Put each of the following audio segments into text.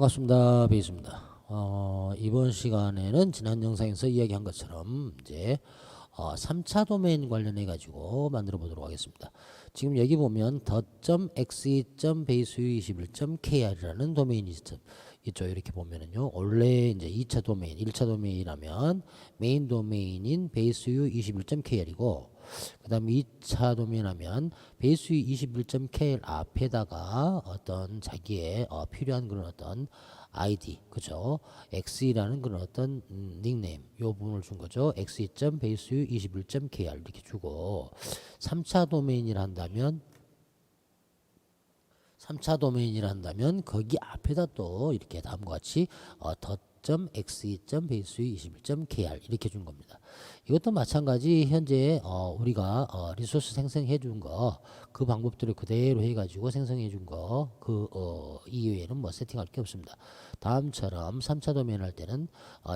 반갑습니다. 베이스입니다. 이번 시간에는 지난 영상에서 이야기한 것처럼 이제 3차 도메인 관련해 가지고 만들어 보도록 하겠습니다. 지금 여기 보면 .xe.base21.kr이라는 도메인이 있죠. 이렇게 보면은요. 원래 이제 2차 도메인, 1차 도메인이라면 메인 도메인인 base21.kr이고 그 다음에 2차 도메인 하면 base21.kr 앞에다가 어떤 자기의 필요한 그런 어떤 id, 그죠? x라는 그런 어떤 닉네임 요 부분을 준 거죠. xe.base21.kr 이렇게 주고 3차 도메인이라 한다면 거기 앞에다 또 이렇게 다음과 같이 .xe.base21.kr 이렇게 준 겁니다. 이것도 마찬가지 현재 우리가 리소스 생성해 준 거 그 방법들을 그대로 해가지고 생성해 준 거 그 이외에는 뭐 세팅할 게 없습니다. 다음처럼 3차 도메인 할 때는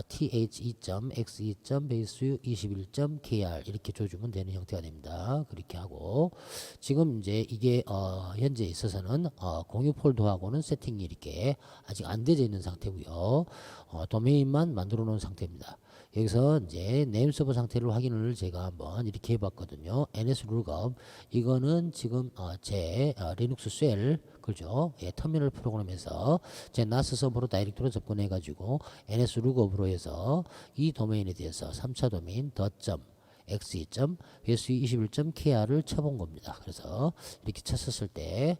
the.xe.base21.kr 이렇게 줘주면 되는 형태가 됩니다. 그렇게 하고 지금 이제 이게 현재 있어서는 공유 폴더하고는 세팅이 이렇게 아직 안 되어 있는 상태고요. 도메인만 만들어 놓은 상태입니다. 여기서 이제 네임 서버 상태를 확인을 제가 한번 이렇게 해봤거든요. ns lookup 이거는 지금 제 리눅스 쉘 그죠? 예, 터미널 프로그램에서 제 나스 서버로 다이렉트로 접근해 가지고 ns lookup으로 해서 이 도메인에 대해서 3차 도메인 xe.base21.kr을 쳐본 겁니다. 그래서 이렇게 쳤었을 때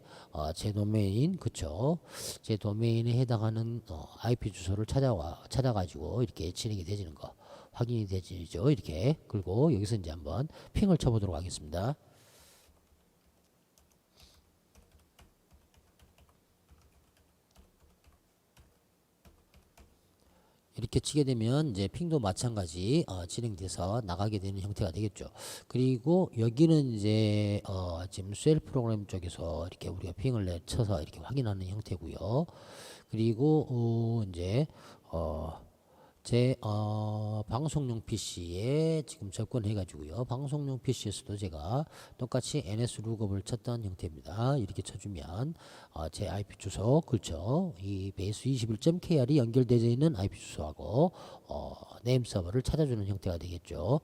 제 도메인 그쵸? 제 도메인에 해당하는 IP 주소를 찾아가지고 이렇게 진행이 되지는 거 확인이 되죠. 이렇게 그리고 여기서 이제 한번 핑을 쳐보도록 하겠습니다. 이렇게 치게 되면 이제 핑도 마찬가지 진행돼서 나가게 되는 형태가 되겠죠. 그리고 여기는 이제 지금 쉘 프로그램 쪽에서 이렇게 우리가 핑을 내쳐서 이렇게 확인하는 형태고요. 그리고 이제 제 방송용 PC에 지금 접근해 가지고요. 방송용 PC에서도 제가 똑같이 ns 룩업을 쳤던 형태입니다. 이렇게 쳐주면 제 IP 주소 그렇죠. 이 base21.kr이 연결되어 있는 IP 주소하고 네임 서버를 찾아주는 형태가 되겠죠.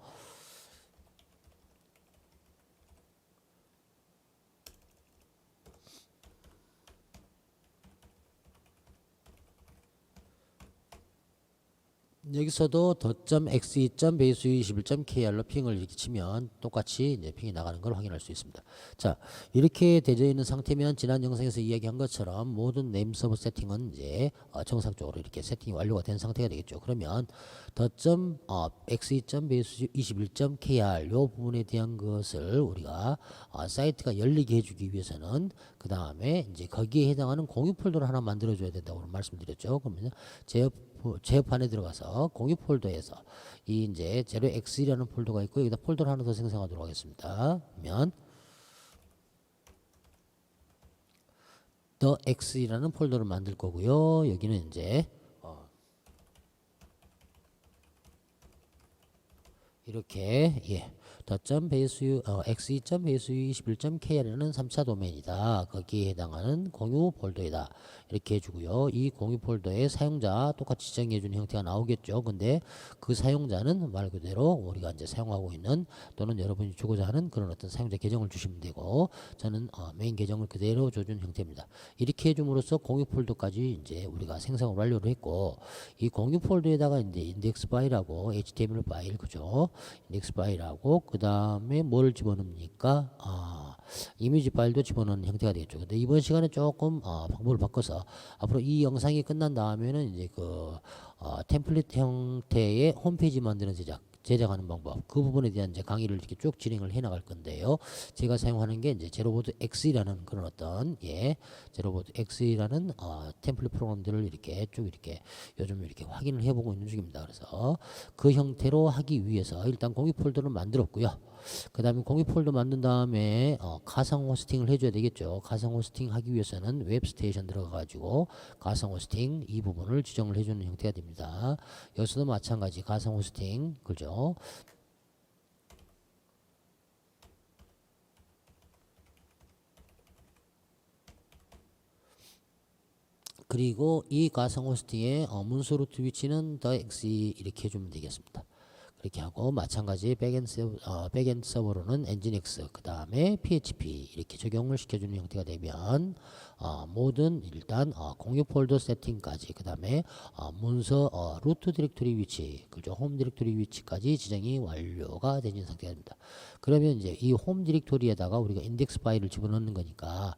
여기서도 .xe.base21.kr로 핑을 이렇게 치면 똑같이 이제 핑이 나가는 걸 확인할 수 있습니다. 자, 이렇게 되어 있는 상태면 지난 영상에서 이야기한 것처럼 모든 네임 서버 세팅은 이제 정상적으로 이렇게 세팅이 완료가 된 상태가 되겠죠. 그러면 .xe.base21.kr 요 부분에 대한 것을 우리가 사이트가 열리게 해주기 위해서는 그 다음에 이제 거기에 해당하는 공유 폴더를 하나 만들어줘야 된다고 말씀드렸죠. 그러면 제어판에 들어가서 공유 폴더에서 이 이제 제로X이라는 폴더가 있고 여기다 폴더를 하나 더 생성하도록 하겠습니다. 그러면 the x이라는 폴더를 만들 거고요. 여기는 이제 이렇게 xe.base21.kr이라는 3차 도메인이다. 거기에 해당하는 공유 폴더이다. 이렇게 해주고요. 이 공유 폴더의 사용자 똑같이 지정해주는 형태가 나오겠죠. 근데 그 사용자는 말 그대로 우리가 이제 사용하고 있는 또는 여러분이 주고자 하는 그런 어떤 사용자 계정을 주시면 되고 저는 메인 계정을 그대로 줘준 형태입니다. 이렇게 해줌으로써 공유 폴더까지 이제 우리가 생성을 완료를 했고 이 공유 폴더에다가 이제 인덱스 파일하고 HTML 파일 그죠? 인덱스 파일하고 그 다음에 뭘 집어넣습니까? 이미지 파일도 집어넣는 형태가 되겠죠. 근데 이번 시간에 조금 방법을 바꿔서 앞으로 이 영상이 끝난 다음에는 이제 그 템플릿 형태의 홈페이지 만드는 제작 제작하는 방법, 그 부분에 대한 이제 강의를 이렇게 쭉 진행을 해 나갈 건데요. 제가 사용하는 게 이제 제로보드 X라는 그런 어떤 제로보드 X라는 템플릿 프로그램들을 이렇게 쭉 이렇게 요즘 이렇게 확인을 해보고 있는 중입니다. 그래서 그 형태로 하기 위해서 일단 공유 폴더를 만들었고요. 그 다음에 공유 폴더 만든 다음에 가상 호스팅을 해줘야 되겠죠. 가상 호스팅 하기 위해서는 웹스테이션 들어가 가지고 가상 호스팅 이 부분을 지정을 해주는 형태가 됩니다. 여기서도 마찬가지 가상 호스팅 그죠. 그리고 이 가상 호스팅의 문서 루트 위치는 the x 이렇게 해주면 되겠습니다. 이렇게 하고 마찬가지 백엔드 서버로는 엔진X 그 다음에 PHP 이렇게 적용을 시켜주는 형태가 되면 모든 일단 공유 폴더 세팅까지 그 다음에 문서 루트 디렉토리 위치 그죠 홈 디렉토리 위치까지 지정이 완료가 되는 상태가 됩니다. 그러면 이제 이 홈 디렉토리에다가 우리가 인덱스 파일을 집어넣는 거니까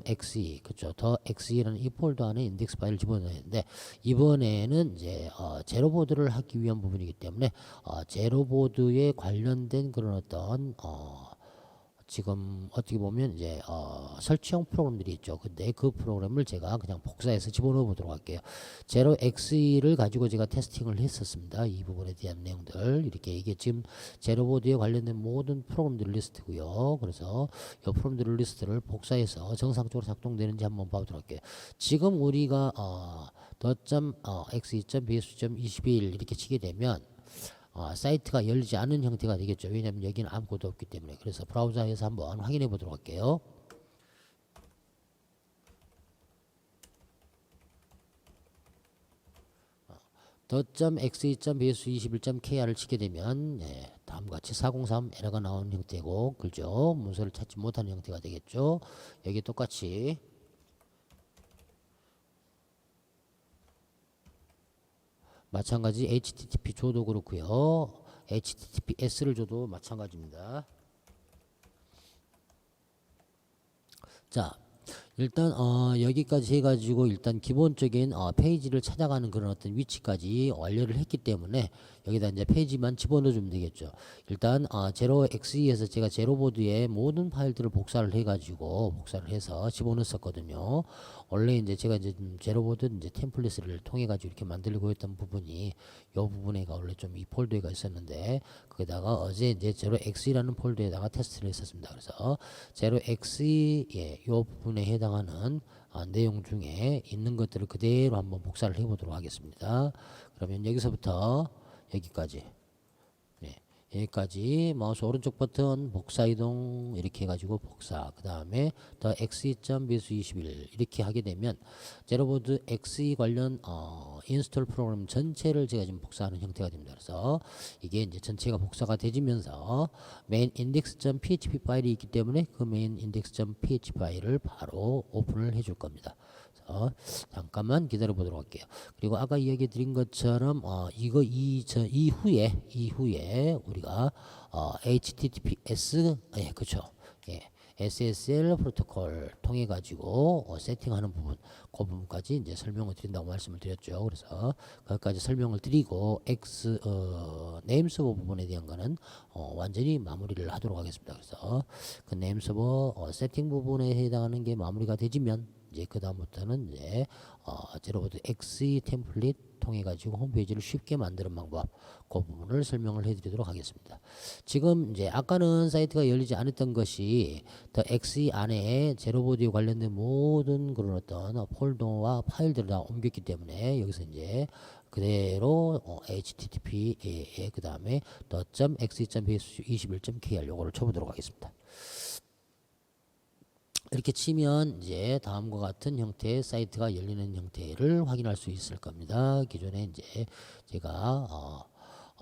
.exe 그죠 .exe라는 이 폴더 안에 인덱스 파일을 집어넣어야 되는데 이번에는 이제 제로보드를 하기 위한 부분이기 때문에 제로보드에 관련된 그런 어떤 지금 어떻게 보면 이제 설치형 프로그램들이 있죠. 근데 그 프로그램을 제가 그냥 복사해서 집어넣어 보도록 할게요. 제로 X를 가지고 제가 테스팅을 했었습니다. 이 부분에 대한 내용들 이렇게 이게 지금 제로보드에 관련된 모든 프로그램들 리스트고요. 그래서 이 프로그램들 리스트를 복사해서 정상적으로 작동되는지 한번 봐보도록 할게요. 지금 우리가 .exe.bs.21 이렇게 치게 되면 사이트가 열리지 않은 형태가 되겠죠. 왜냐하면 여기는 아무것도 없기 때문에. 그래서 브라우저에서 한번 확인해 보도록 할게요. .exe.bs21.kr을 치게 되면 다음과 같이 403 에러가 나오는 형태고 그죠. 문서를 찾지 못하는 형태가 되겠죠. 여기 똑같이 마찬가지 HTTP 줘도 그렇고요. HTTPS를 줘도 마찬가지입니다. 자, 일단 여기까지 해가지고 일단 기본적인 페이지를 찾아가는 그런 어떤 위치까지 완료를 했기 때문에 여기다 이제 페이지만 집어넣어 주면 되겠죠. 일단 제로 X에서 제가 제로보드에 모든 파일들을 복사를 해가지고 복사를 해서 집어넣었거든요. 원래 이제 제가 이제 제로보드 이제 템플릿을 통해 가지고 이렇게 만들려고 했던 부분이 요 부분에가 원래 좀 이 폴더가 있었는데 거기다가 어제 이제 제로 X라는 폴더에다가 테스트를 했었습니다. 그래서 제로 X의 요 부분에 해당하는 내용 중에 있는 것들을 그대로 한번 복사를 해보도록 하겠습니다. 그러면 여기서부터 여기까지 여기까지 마우스 오른쪽 버튼 복사 이동 이렇게 해가지고 복사 그 다음에 더 exe.bs21 이렇게 하게 되면 제로보드 xe 관련 인스톨 프로그램 전체를 제가 지금 복사하는 형태가 됩니다. 그래서 이게 이제 전체가 복사가 되지면서 main index.php 파일이 있기 때문에 그 main index.php 파일을 바로 오픈을 해줄 겁니다. 잠깐만 기다려 보도록 할게요. 그리고 아까 이야기 드린 것처럼 이거 이후에 우리가 HTTPS 그렇죠. SSL 프로토콜 통해 가지고 세팅하는 부분 그 부분까지 이제 설명을 드린다고 말씀을 드렸죠. 그래서 거기까지 설명을 드리고 네임 서버 부분에 대한 거는 완전히 마무리를 하도록 하겠습니다. 그래서 그 네임 서버 세팅 부분에 해당하는 게 마무리가 되지면 이제 그 다음부터는 이제 제로보드 X 템플릿 통해 가지고 홈페이지를 쉽게 만드는 방법 그 부분을 설명을 해드리도록 하겠습니다. 지금 이제 아까는 사이트가 열리지 않았던 것이 더 X 안에 제로보드에 관련된 모든 그런 어떤 폴더와 파일들을 다 옮겼기 때문에 여기서 이제 그대로 HTTP에 그 다음에 .exe.bs21.kr 요거를 쳐보도록 하겠습니다. 이렇게 치면 이제 다음과 같은 형태의 사이트가 열리는 형태를 확인할 수 있을 겁니다. 기존에 이제 제가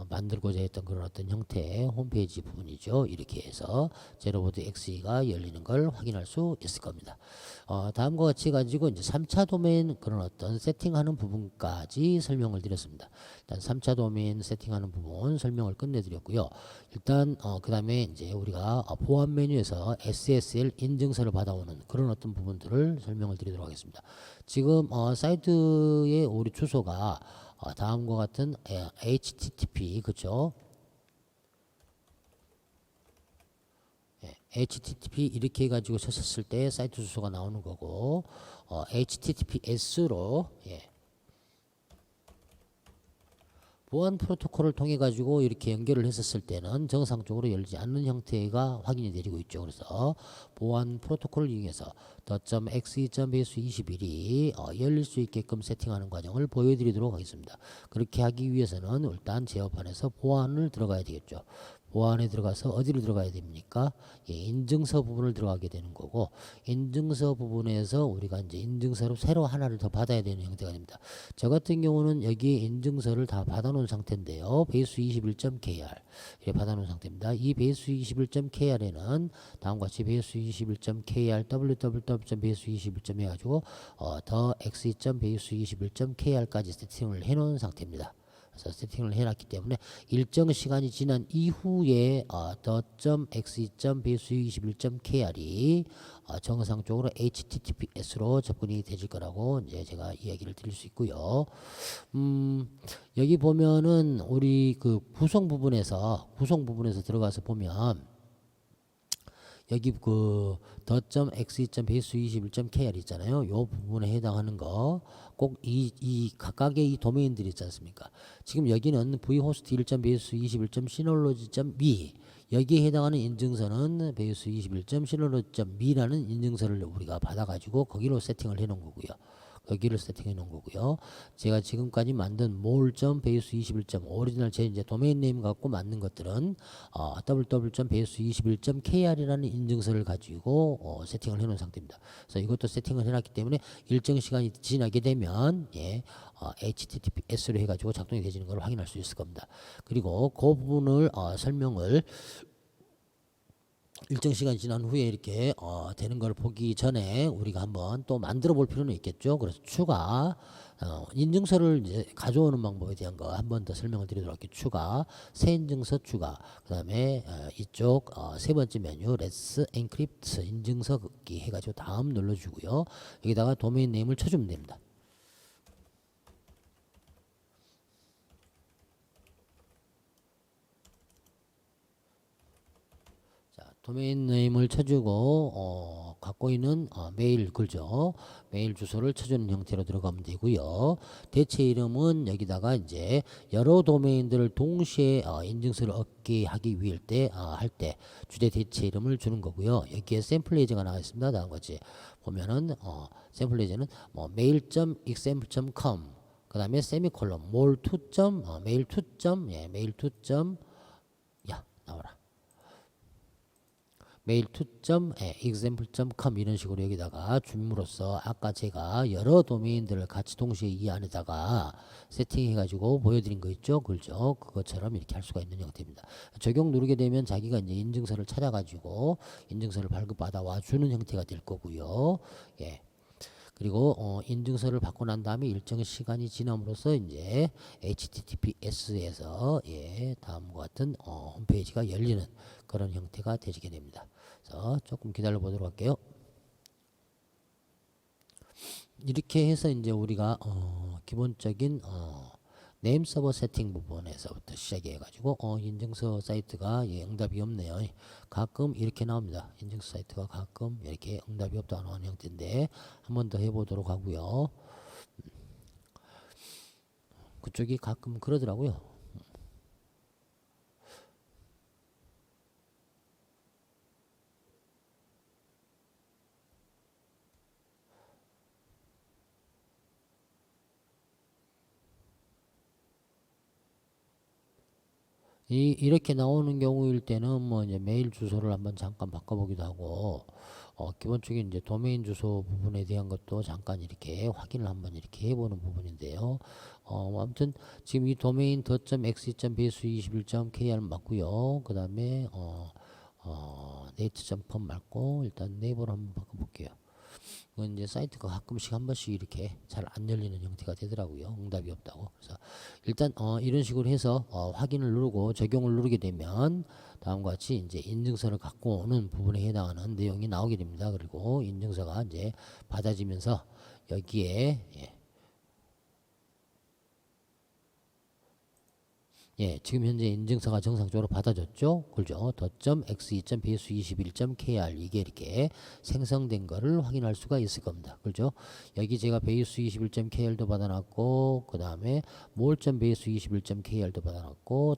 만들고자 했던 그런 어떤 형태의 홈페이지 부분이죠. 이렇게 해서 제로보드 X가 열리는 걸 확인할 수 있을 겁니다. 다음과 같이 가지고 이제 3차 도메인 그런 어떤 세팅하는 부분까지 설명을 드렸습니다. 일단 3차 도메인 세팅하는 부분 설명을 끝내드렸고요. 일단 그 다음에 이제 우리가 보안 메뉴에서 SSL 인증서를 받아오는 그런 어떤 부분들을 설명을 드리도록 하겠습니다. 지금 사이트의 우리 주소가 다음과 같은 HTTP 그죠? http 이렇게 해가지고 쳤었을 때 사이트 주소가 나오는 거고, https로 보안 프로토콜을 통해 가지고 이렇게 연결을 했었을 때는 정상적으로 열리지 않는 형태가 확인이 되고 있죠. 그래서 보안 프로토콜을 이용해서 .exe.base21이 열릴 수 있게끔 세팅하는 과정을 보여드리도록 하겠습니다. 그렇게 하기 위해서는 일단 제어판에서 보안을 들어가야 되겠죠. 보안에 들어가서 어디를 들어가야 됩니까? 인증서 부분을 들어가게 되는 거고, 인증서 부분에서 우리가 이제 인증서를 새로 하나를 더 받아야 되는 형태가 됩니다. 저 같은 경우는 여기에 인증서를 다 받아놓은 상태인데요. base21.kr 예, 받아놓은 상태입니다. 이 base21.kr에는 다음과 같이 base21.kr www.base21 해가지고 더 exe.base21.kr까지 세팅을 해놓은 상태입니다. 그래서 세팅을 해놨기 때문에 일정 시간이 지난 이후에 .exe.base21.kr이 정상적으로 https로 접근이 되질 거라고 이제 제가 이야기를 드릴 수 있고요. 여기 보면은 우리 그 구성 부분에서 들어가서 보면 여기 그 .exe.base21.kr 있잖아요. 요 부분에 해당하는 거 꼭 이 각각의 이 도메인들이 있지 않습니까? 지금 여기는 vhost 1.base21.synology.me 여기에 해당하는 인증서는 base21.synology.me라는 인증서를 우리가 받아가지고 거기로 세팅을 해놓은 거고요. 여기를 세팅해 놓은 거고요. 제가 지금까지 만든 more.base21. 오리지널 제 이제 도메인 네임 갖고 만든 것들은 www.base21.kr이라는 인증서를 가지고 세팅을 해 놓은 상태입니다. 그래서 이것도 세팅을 해 놨기 때문에 일정 시간이 지나게 되면 https로 해 가지고 작동이 되지는 걸 확인할 수 있을 겁니다. 그리고 그 부분을 설명을 일정 시간이 지난 후에 이렇게 되는 걸 보기 전에 우리가 한번 또 만들어 볼 필요는 있겠죠. 그래서 추가 인증서를 이제 가져오는 방법에 대한 거 한 번 더 설명을 드리도록 할게요. 추가, 새 인증서 추가, 그 다음에 이쪽 세 번째 메뉴 Let's Encrypt 인증서 긋기 해가지고 다음 눌러주고요. 여기다가 도메인 네임을 쳐주면 됩니다. 도메인 네임을 쳐주고 갖고 있는 메일 글죠. 메일 주소를 쳐주는 형태로 들어가면 되고요. 대체 이름은 여기다가 이제 여러 도메인들을 동시에 인증서를 얻게 하기 위할 때 할 때 주제 대체 이름을 주는 거고요. 여기에 샘플레이저가 나와 있습니다. 다음 같이 보면은 샘플레이저는 뭐 mail.example.com 그 다음에 세미콜론 more2. mail2. mail2. 야 나와라. mail2.example.com 이런 식으로 여기다가 줌으로써 아까 제가 여러 도메인들을 같이 동시에 이 안에다가 세팅해 가지고 보여드린 거 있죠, 그죠? 그것처럼 이렇게 할 수가 있는 형태입니다. 적용 누르게 되면 자기가 이제 인증서를 찾아 가지고 인증서를 발급받아 와 주는 형태가 될 거고요. 그리고 인증서를 받고 난 다음에 일정 시간이 지남으로써 이제 https에서 다음과 같은 홈페이지가 열리는 그런 형태가 되게 됩니다. 그래서 조금 기다려 보도록 할게요. 이렇게 해서 이제 우리가 기본적인 네임 서버 세팅 부분에서부터 시작해 가지고 인증서 사이트가 응답이 없네요. 가끔 이렇게 나옵니다. 인증서 사이트가 가끔 이렇게 응답이 없다 나오는 형태인데 한 번 더 해보도록 하고요. 그쪽이 가끔 그러더라고요. 이렇게 나오는 경우일 때는 뭐 이제 메일 주소를 한번 잠깐 바꿔보기도 하고 기본적인 이제 도메인 주소 부분에 대한 것도 잠깐 이렇게 확인을 한번 이렇게 해보는 부분인데요. 아무튼 지금 이 도메인 .exe.base21.kr 맞고요. 그 다음에 네이트.com 맞고 일단 네이버로 한번 바꿔볼게요. 그건 이제 사이트가 가끔씩 한 번씩 이렇게 잘 안 열리는 형태가 되더라고요. 응답이 없다고. 그래서 일단 이런 식으로 해서 확인을 누르고 적용을 누르게 되면 다음과 같이 이제 인증서를 갖고 오는 부분에 해당하는 내용이 나오게 됩니다. 그리고 인증서가 이제 받아지면서 여기에 예, 지금 현재 인증서가 정상적으로 받아졌죠. 그죠? .x2.배수21.kr 이게 이렇게 생성된 거를 확인할 수가 있을 겁니다. 그죠? 여기 제가 배수21.kr도 받아놨고, 그 다음에 more.배수21.kr도 받아놨고,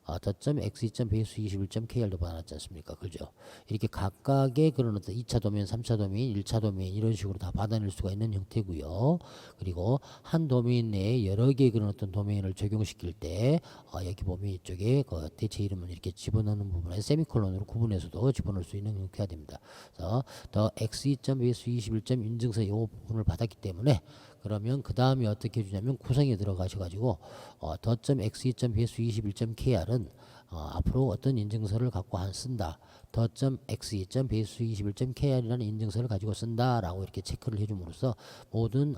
.x2.배수21.kr도 받아놨지 않습니까? 그죠? 이렇게 각각의 그런 어떤 2차 도메인, 3차 도메인, 1차 도메인 이런 식으로 다 받아낼 수가 있는 형태고요. 그리고 한 도메인 내에 여러 개의 그런 어떤 도메인을 적용시킬 때 여기 보면 이쪽에 그 대체 이름을 이렇게 집어넣는 부분에 세미콜론으로 구분해서도 집어넣을 수 있는 형태가 됩니다. 그래서 .x2.배수21. 인증서 이 부분을 받았기 때문에 그러면 그 다음에 어떻게 해주냐면 구성에 들어가셔가지고 .x2.배수21.kr은 앞으로 어떤 인증서를 갖고 쓴다. .x2.배수21.kr이라는 인증서를 가지고 쓴다라고 이렇게 체크를 해줌으로써 모든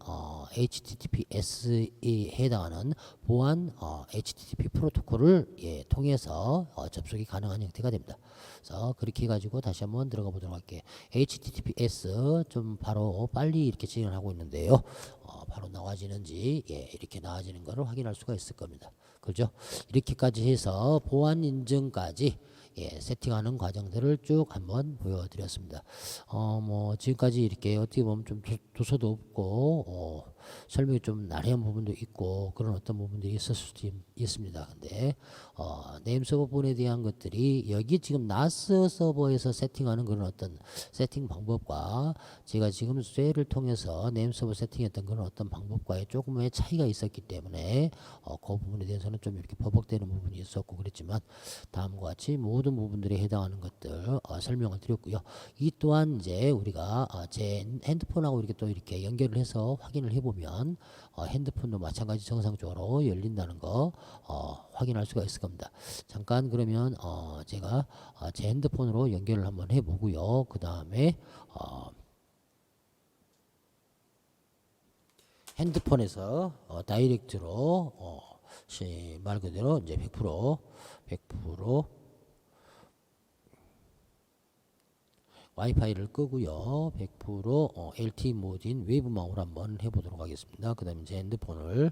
HTTPS에 해당하는 보안 HTTP 프로토콜을 통해서 접속이 가능한 형태가 됩니다. 그래서 그렇게 해가지고 다시 한번 들어가 보도록 할게요. HTTPS 좀 바로 빨리 이렇게 진행하고 있는데요. 바로 나와지는지 이렇게 나와지는 것을 확인할 수가 있을 겁니다. 그죠? 이렇게까지 해서 보안 인증까지 세팅하는 과정들을 쭉 한번 보여드렸습니다. 뭐 지금까지 이렇게 어떻게 보면 좀 도서도 없고 설명이 좀 난해한 부분도 있고 그런 어떤 부분들이 있을 수도 있습니다. 근데 네임 서버 부분에 대한 것들이 여기 지금 나스 서버에서 세팅하는 그런 어떤 세팅 방법과 제가 지금 쇠를 통해서 네임 서버 세팅했던 그런 어떤 방법과의 조금의 차이가 있었기 때문에 그 부분에 대해서는 좀 이렇게 버벅대는 부분이 있었고 그랬지만 다음과 같이 모든 부분들에 해당하는 것들 설명을 드렸고요. 이 또한 이제 우리가 제 핸드폰하고 이렇게 또 이렇게 연결을 해서 확인을 해보면 핸드폰도 마찬가지 정상적으로 열린다는 거 확인할 수가 있을 겁니다. 잠깐 그러면 제가 제 핸드폰으로 연결을 한번 해보고요. 그 다음에 핸드폰에서 다이렉트로 말 그대로 이제 100% 와이파이를 끄고요. 100% LTE 모드인 웨이브마우를 한번 해보도록 하겠습니다. 그 다음에 제 핸드폰을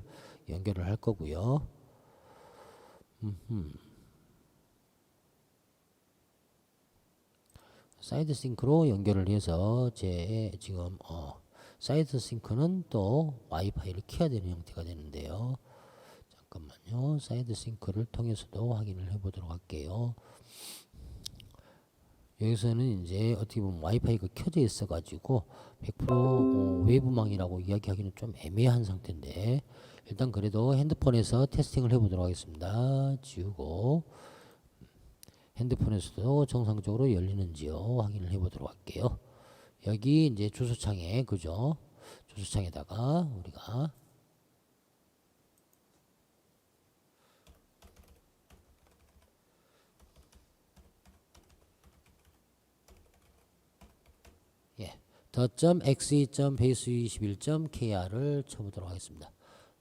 연결을 할 거고요. 사이드 싱크로 연결을 해서 제 지금 사이드 싱크는 또 와이파이를 켜야 되는 형태가 되는데요. 잠깐만요. 사이드 싱크를 통해서도 확인을 해보도록 할게요. 여기서는 이제 어떻게 보면 와이파이가 켜져 있어 가지고 100% 웨이브망이라고 이야기하기는 좀 애매한 상태인데 일단 그래도 핸드폰에서 테스팅을 해보도록 하겠습니다. 지우고 핸드폰에서도 정상적으로 열리는지요 확인을 해보도록 할게요. 여기 이제 주소창에 그죠? 주소창에다가 우리가 .xe.base21.kr을 쳐보도록 하겠습니다.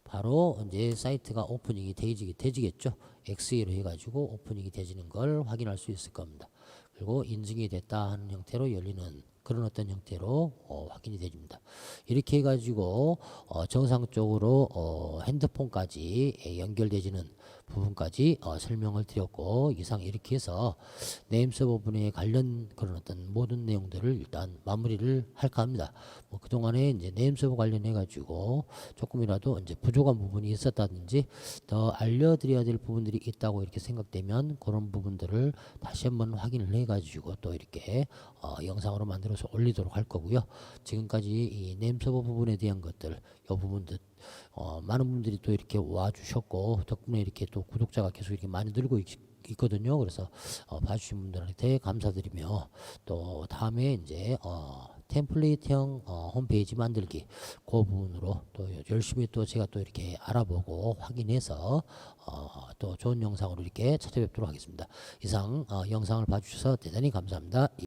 바로 이제 사이트가 오프닝이 되지겠죠. XE로 해가지고 오프닝이 되지는 걸 확인할 수 있을 겁니다. 그리고 인증이 됐다 하는 형태로 열리는 그런 어떤 형태로 확인이 됩니다. 이렇게 해가지고 정상적으로 핸드폰까지 연결되지는 부분까지 설명을 드렸고 이상 이렇게 해서 네임 서버 분야에 관련 그런 어떤 모든 내용들을 일단 마무리를 할까 합니다. 뭐 그동안에 이제 네임 서버 관련해 가지고 조금이라도 이제 부족한 부분이 있었다든지 더 알려드려야 될 부분들이 있다고 이렇게 생각되면 그런 부분들을 다시 한번 확인을 해 가지고 또 이렇게 영상으로 만들어서 올리도록 할 거고요. 지금까지 이 네임 서버 부분에 대한 것들 이 부분들 많은 분들이 또 이렇게 와주셨고 덕분에 이렇게 또 구독자가 계속 이렇게 많이 늘고 있거든요. 그래서 봐주신 분들한테 감사드리며 또 다음에 이제 템플릿형 홈페이지 만들기 그 부분으로 또 열심히 또 제가 또 이렇게 알아보고 확인해서 또 좋은 영상으로 이렇게 찾아뵙도록 하겠습니다. 이상 영상을 봐주셔서 대단히 감사합니다.